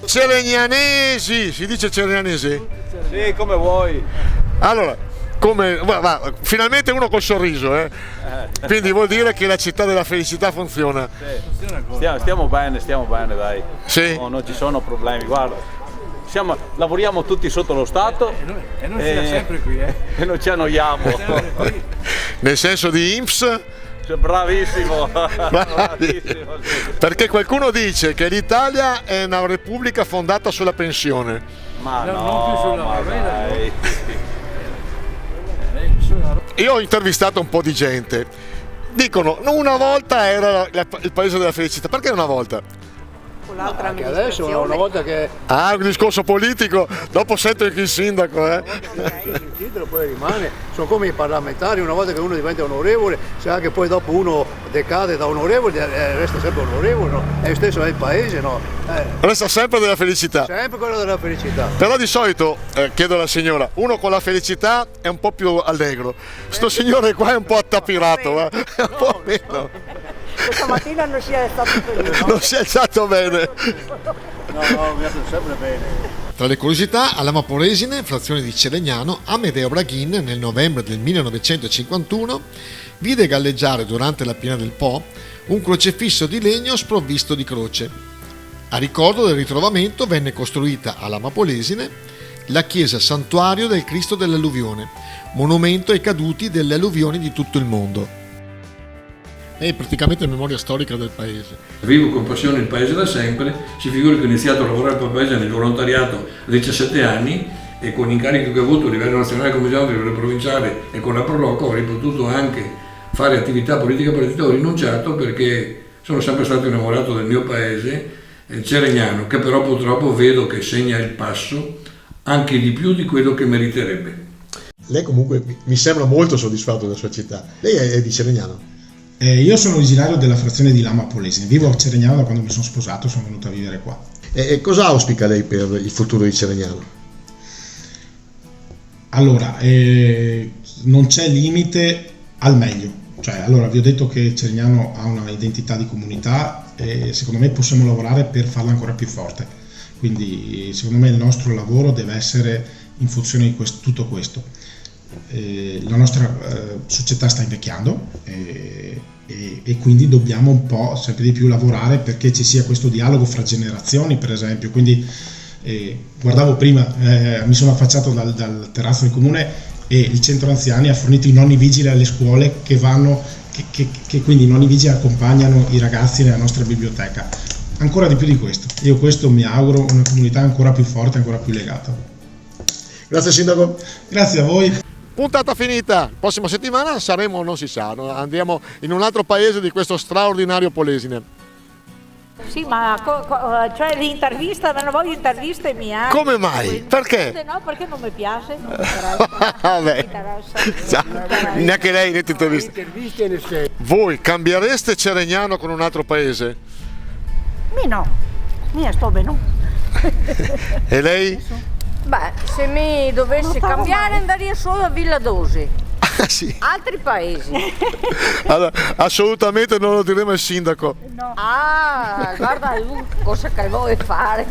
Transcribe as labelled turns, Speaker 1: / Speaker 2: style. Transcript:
Speaker 1: Celegnanesi, si dice celegnanesi?
Speaker 2: Sì, come vuoi.
Speaker 1: Allora, finalmente uno col sorriso, eh? Quindi vuol dire che la città della felicità funziona.
Speaker 2: Sì. Stiamo bene, dai.
Speaker 1: Sì?
Speaker 2: No, non ci sono problemi, guarda. Lavoriamo tutti sotto lo Stato
Speaker 3: e noi siamo sempre qui,
Speaker 2: e non ci annoiamo.
Speaker 1: Nel senso di INPS?
Speaker 2: Bravissimo.
Speaker 1: Bravissimo. Perché qualcuno dice che l'Italia è una repubblica fondata sulla pensione.
Speaker 2: Ma no,
Speaker 3: non più sulla
Speaker 2: dai.
Speaker 1: Io ho intervistato un po' di gente. Dicono, una volta era il paese della felicità. Perché una volta?
Speaker 4: L'altra
Speaker 3: anche adesso una volta che
Speaker 1: un discorso politico, dopo sento anche il sindaco,
Speaker 3: il titolo poi rimane, sono come i parlamentari, una volta che uno diventa onorevole, se anche poi dopo uno decade da onorevole, resta sempre onorevole, no? E lo stesso è il paese, no?
Speaker 1: Resta sempre della felicità.
Speaker 3: Sempre quello della felicità.
Speaker 1: Però di solito, chiedo alla signora, uno con la felicità è un po' più allegro. Sto signore qua è un po' attapirato, è un po' meno.
Speaker 4: Questa mattina non si è stato felice.
Speaker 1: Non si è alzato bene.
Speaker 3: No, mi ha sempre bene.
Speaker 1: Tra le curiosità, all'Amaporesine, frazione di Celegnano, Amedeo Braghin nel novembre del 1951 vide galleggiare durante la piena del Po un crocefisso di legno sprovvisto di croce. A ricordo del ritrovamento venne costruita all'Amapolesine la chiesa santuario del Cristo dell'Alluvione, monumento ai caduti delle alluvioni di tutto il mondo. È praticamente memoria storica del paese.
Speaker 5: Vivo con passione il paese da sempre, si figuri che ho iniziato a lavorare per il paese nel volontariato a 17 anni e con l'incarico che ho avuto a livello nazionale come a livello provinciale e con la Proloco avrei potuto anche fare attività politica partita, ho rinunciato perché sono sempre stato innamorato del mio paese, Celegnano, che però purtroppo vedo che segna il passo anche di più di quello che meriterebbe.
Speaker 1: Lei comunque mi sembra molto soddisfatto della sua città. Lei è di Celegnano?
Speaker 6: Io sono originario della frazione di L'Amapolesine, vivo a Celegnano da quando mi sono sposato, sono venuto a vivere qua.
Speaker 1: E cosa auspica lei per il futuro di Celegnano?
Speaker 6: Allora, non c'è limite al meglio. Allora, vi ho detto che Celegnano ha una identità di comunità e secondo me possiamo lavorare per farla ancora più forte. Quindi secondo me il nostro lavoro deve essere in funzione di tutto questo. La nostra società sta invecchiando e quindi dobbiamo un po' sempre di più lavorare perché ci sia questo dialogo fra generazioni, per esempio. Quindi guardavo prima, mi sono affacciato dal terrazzo del comune e il centro anziani ha fornito i nonni vigili alle scuole che quindi i nonni vigili accompagnano i ragazzi nella nostra biblioteca. Ancora di più di questo. Io questo mi auguro, una comunità ancora più forte, ancora più legata.
Speaker 1: Grazie Sindaco.
Speaker 6: Grazie a voi.
Speaker 1: Puntata finita, prossima settimana saremo, non si sa, andiamo in un altro paese di questo straordinario Polesine.
Speaker 4: Sì, ma cioè l'intervista, non voglio interviste mie.
Speaker 1: Come mai? Perché?
Speaker 4: No, perché non mi piace, non
Speaker 1: mi interessa. Neanche lei niente intervista. Voi cambiereste Celegnano con un altro paese?
Speaker 4: Mi no, mi sto bene.
Speaker 1: E lei?
Speaker 7: Beh, se mi dovessi cambiare andrei solo a Villa Dosi.
Speaker 1: Ah, sì.
Speaker 7: Altri paesi.
Speaker 1: Allora, assolutamente non lo diremo al sindaco.
Speaker 7: No. Ah, guarda cosa che vuoi fare.